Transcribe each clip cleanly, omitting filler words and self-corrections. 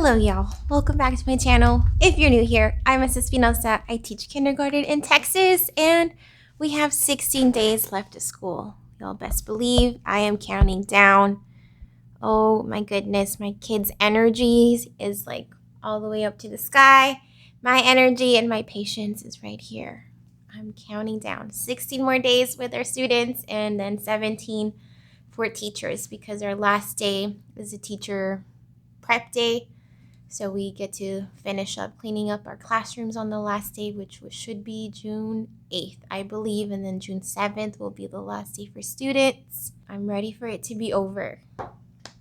Hello y'all, welcome back to my channel. If you're new here, I'm Mrs. Espinosa. I teach kindergarten in Texas and we have 16 days left of school. Y'all best believe I am counting down. Oh my goodness, my kids' energies is like all the way up to the sky. My energy and my patience is right here. I'm counting down 16 more days with our students and then 17 for teachers because our last day is a teacher prep day. So we get to finish up cleaning up our classrooms on the last day, which should be June 8th, I believe. And then June 7th will be the last day for students. I'm ready for it to be over.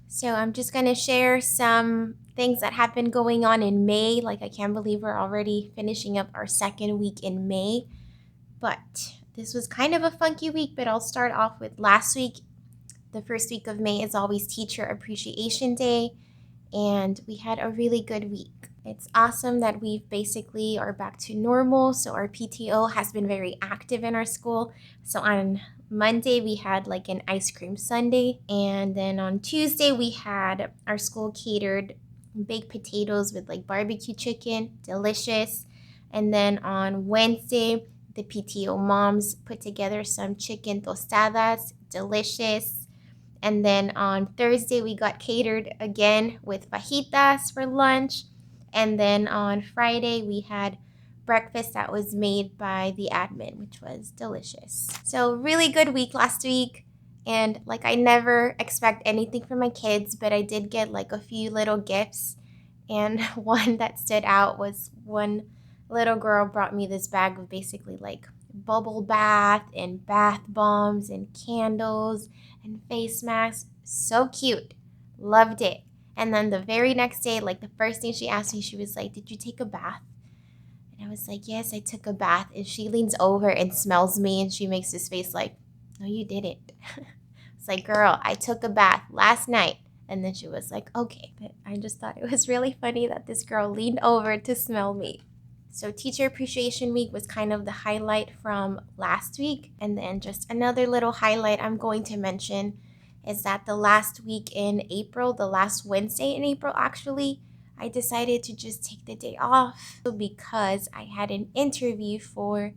So I'm just going to share some things that have been going on in May. Like I can't believe we're already finishing up our second week in May. But this was kind of a funky week, but I'll start off with last week. The first week of May is always Teacher Appreciation Day. And we had a really good week. It's awesome that we basically are back to normal. So our PTO has been very active in our school. So on Monday, we had like an ice cream sundae. And then on Tuesday, we had our school catered baked potatoes with like barbecue chicken, delicious. And then on Wednesday, the PTO moms put together some chicken tostadas, delicious. And then on Thursday, we got catered again with fajitas for lunch. And then on Friday, we had breakfast that was made by the admin, which was delicious. So really good week last week. And like I never expect anything from my kids, but I did get like a few little gifts. And one that stood out was one little girl brought me this bag of basically like bubble bath and bath bombs and candles and face masks. So cute. Loved it. And then the very next day, like the first thing she asked me, she was like, "Did you take a bath?" And I was like, "Yes, I took a bath." And she leans over and smells me and she makes this face like, "No, you didn't." It's like, "Girl, I took a bath last night." And then she was like, "Okay." But I just thought it was really funny that this girl leaned over to smell me. So Teacher Appreciation Week was kind of the highlight from last week. And then just another little highlight I'm going to mention is that the last week in April, the last Wednesday in April actually, I decided to just take the day off because I had an interview for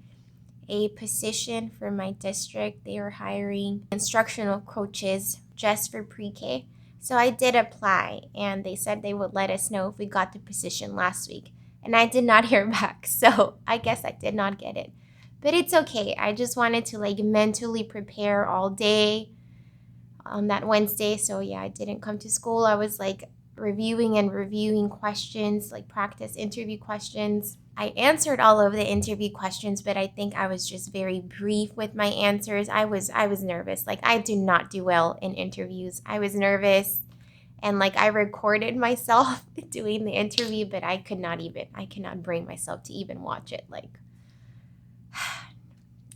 a position for my district. They were hiring instructional coaches just for pre-K. So I did apply and they said they would let us know if we got the position last week. And I did not hear back. So I guess I did not get it. But it's okay. I just wanted to like mentally prepare all day on that Wednesday. So yeah, I didn't come to school. I was like reviewing questions, like practice interview questions. I answered all of the interview questions, but I think I was just very brief with my answers. I was nervous. Like I do not do well in interviews. I was nervous and like I recorded myself doing the interview, but I cannot bring myself to even watch it. Like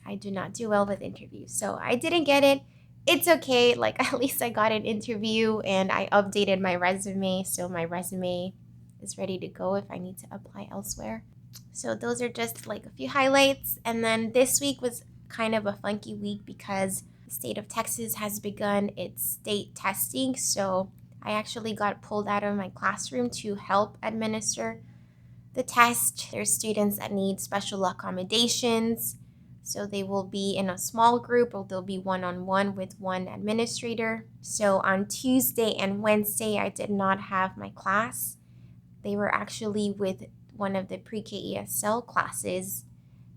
I do not do well with interviews. So I didn't get it. It's okay. Like at least I got an interview and I updated my resume. So my resume is ready to go if I need to apply elsewhere. So those are just like a few highlights. And then this week was kind of a funky week because the state of Texas has begun its state testing. So I actually got pulled out of my classroom to help administer the test. There's students that need special accommodations. So they will be in a small group or they'll be one-on-one with one administrator. So on Tuesday and Wednesday, I did not have my class. They were actually with one of the pre-K ESL classes.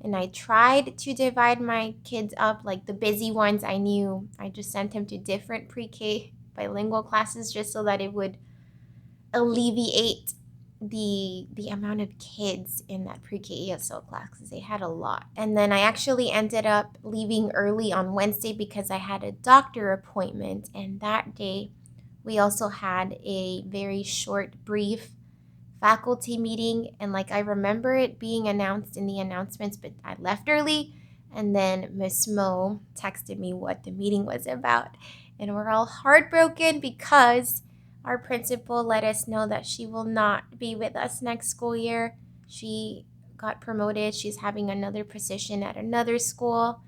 And I tried to divide my kids up, like the busy ones I knew. I just sent them to different pre-K bilingual classes just so that it would alleviate the amount of kids in that pre-K ESL class because they had a lot. And then I actually ended up leaving early on Wednesday because I had a doctor appointment. And that day, we also had a very short, brief faculty meeting. And like I remember it being announced in the announcements, but I left early. And then Miss Mo texted me what the meeting was about. And we're all heartbroken because our principal let us know that she will not be with us next school year. She got promoted. She's having another position at another school.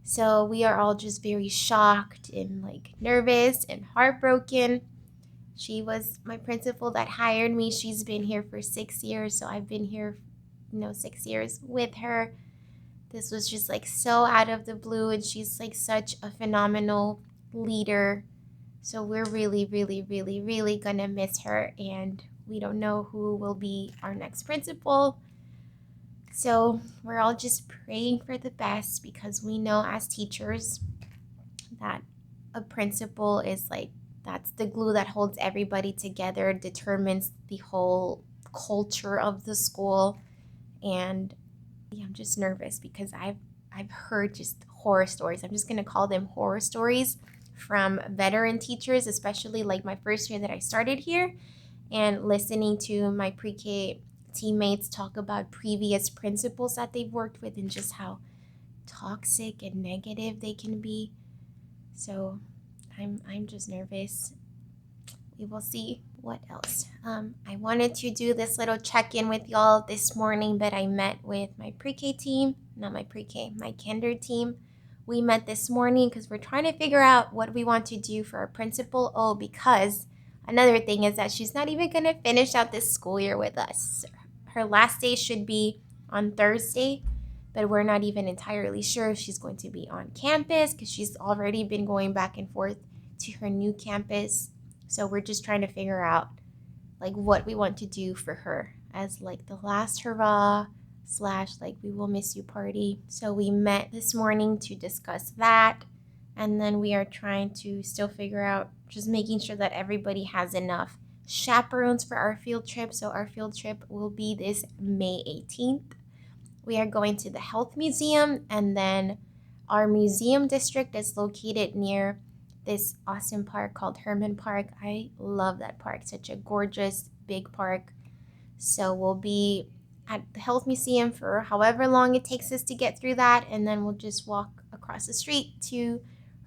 So we are all just very shocked and like nervous and heartbroken. She was my principal that hired me. She's been here for 6 years, so I've been here, 6 years with her. This was just like so out of the blue, and she's like such a phenomenal leader. So we're really, really, really, really gonna miss her, and we don't know who will be our next principal. So we're all just praying for the best, because we know as teachers that a principal is like, that's the glue that holds everybody together, determines the whole culture of the school. And yeah, I'm just nervous because I've heard just horror stories. I'm just gonna call them horror stories from veteran teachers, especially like my first year that I started here, and listening to my pre-K teammates talk about previous principals that they've worked with and just how toxic and negative they can be. So I'm just nervous. We will see. What else? I wanted to do this little check-in with y'all this morning, but I met with my pre-K team, not my pre-K, my kinder team. We met this morning because we're trying to figure out what we want to do for our principal. Oh, because another thing is that she's not even going to finish out this school year with us. Her last day should be on Thursday, but we're not even entirely sure if she's going to be on campus because she's already been going back and forth to her new campus. So we're just trying to figure out like what we want to do for her as like the last hurrah / like we will miss you party. So we met this morning to discuss that. And then we are trying to still figure out just making sure that everybody has enough chaperones for our field trip. So our field trip will be this May 18th. We are going to the health museum, and then our museum district is located near this awesome park called Herman Park. I love that park. Such a gorgeous big park. So we'll be at the health museum for however long it takes us to get through that, and then we'll just walk across the street to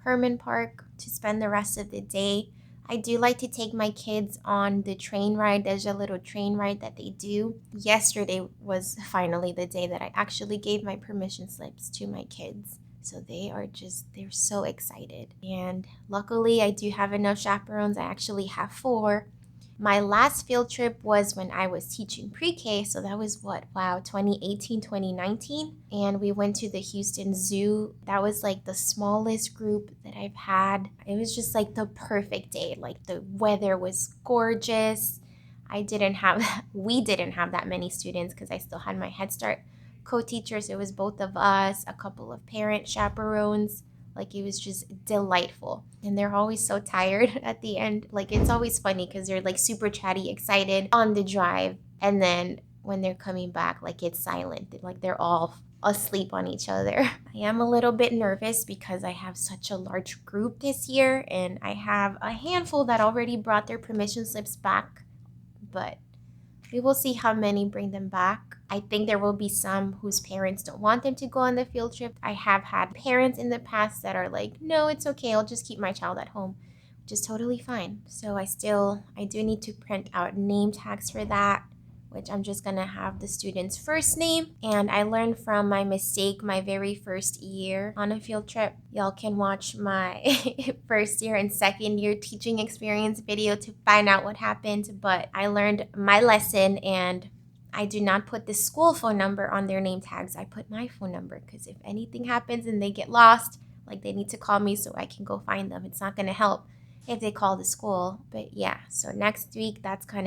Herman Park to spend the rest of the day. I do like to take my kids on the train ride. There's a little train ride that they do. Yesterday was finally the day that I actually gave my permission slips to my kids. So they're so excited. And luckily, I do have enough chaperones. I actually have 4. My last field trip was when I was teaching pre-K. So that was 2018, 2019. And we went to the Houston Zoo. That was like the smallest group that I've had. It was just like the perfect day. Like the weather was gorgeous. We didn't have that many students because I still had my Head Start co-teachers. It was both of us, a couple of parent chaperones. Like it was just delightful. And they're always so tired at the end. Like it's always funny because they're like super chatty, excited on the drive. And then when they're coming back, like it's silent. Like they're all asleep on each other. I am a little bit nervous because I have such a large group this year. And I have a handful that already brought their permission slips back. But we will see how many bring them back. I think there will be some whose parents don't want them to go on the field trip. I have had parents in the past that are like, no, it's okay, I'll just keep my child at home, which is totally fine. So I do need to print out name tags for that, which I'm just gonna have the student's first name. And I learned from my mistake my very first year on a field trip. Y'all can watch my first year and second year teaching experience video to find out what happened. But I learned my lesson, and I do not put the school phone number on their name tags. I put my phone number because if anything happens and they get lost, like they need to call me so I can go find them. It's not gonna help if they call the school. But yeah, so next week, that's going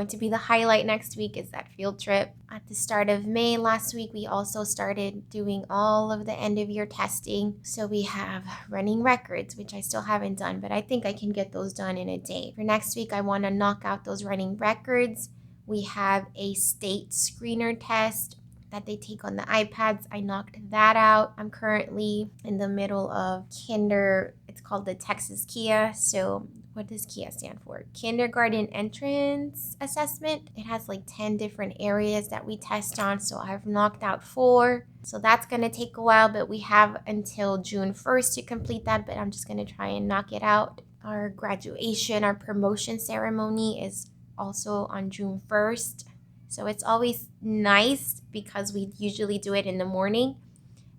to be the highlight next week, is that field trip. At the start of May last week, we also started doing all of the end of year testing. So we have running records, which I still haven't done, but I think I can get those done in a day. For next week, I want to knock out those running records. We have a state screener test that they take on the iPads. I knocked that out. I'm currently in the middle of it's called the Texas KIA. So what does KIA stand for? Kindergarten Entrance Assessment. It has like 10 different areas that we test on. So I've knocked out 4. So that's going to take a while, but we have until June 1st to complete that. But I'm just going to try and knock it out. Our graduation, our promotion ceremony is also on June 1st. So it's always nice because we usually do it in the morning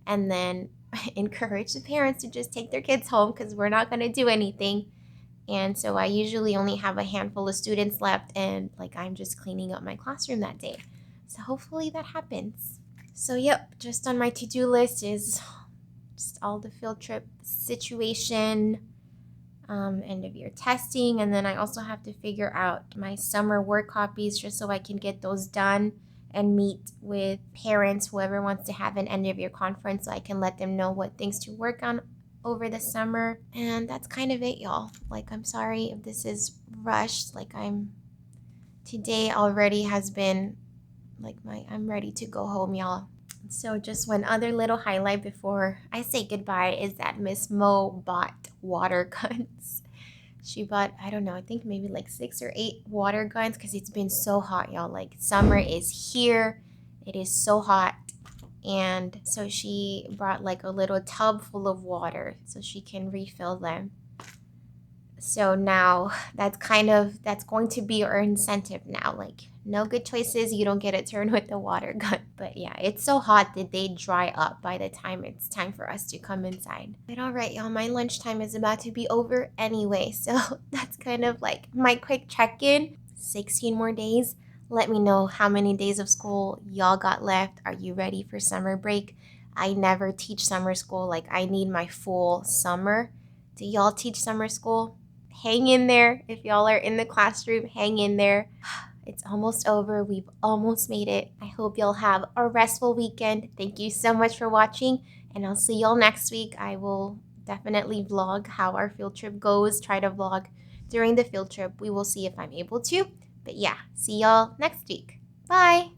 and then encourage the parents to just take their kids home because we're not going to do anything. And so I usually only have a handful of students left, and like I'm just cleaning up my classroom that day. So hopefully that happens. So yep, just on my to-do list is just all the field trip situation, end of year testing, and then I also have to figure out my summer work copies just so I can get those done and meet with parents, whoever wants to have an end of year conference, so I can let them know what things to work on over the summer. And that's kind of it, y'all. Like, I'm sorry if this is rushed. Like, today already has been like I'm ready to go home, y'all. So just one other little highlight before I say goodbye is that Miss Mo bought water guns. She bought, I don't know, I think maybe like 6 or 8 water guns because it's been so hot, y'all. Like, summer is here. It is so hot. And so she brought like a little tub full of water so she can refill them. So now that's going to be our incentive now. Like, no good choices, you don't get a turn with the water gun. But yeah, it's so hot that they dry up by the time it's time for us to come inside. But all right, y'all, my lunchtime is about to be over anyway. So that's kind of like my quick check-in. 16 more days. Let me know how many days of school y'all got left. Are you ready for summer break? I never teach summer school. Like, I need my full summer. Do y'all teach summer school? Hang in there. If y'all are in the classroom, hang in there. It's almost over. We've almost made it. I hope y'all have a restful weekend. Thank you so much for watching, and I'll see y'all next week. I will definitely vlog how our field trip goes. Try to vlog during the field trip. We will see if I'm able to. But yeah, see y'all next week. Bye.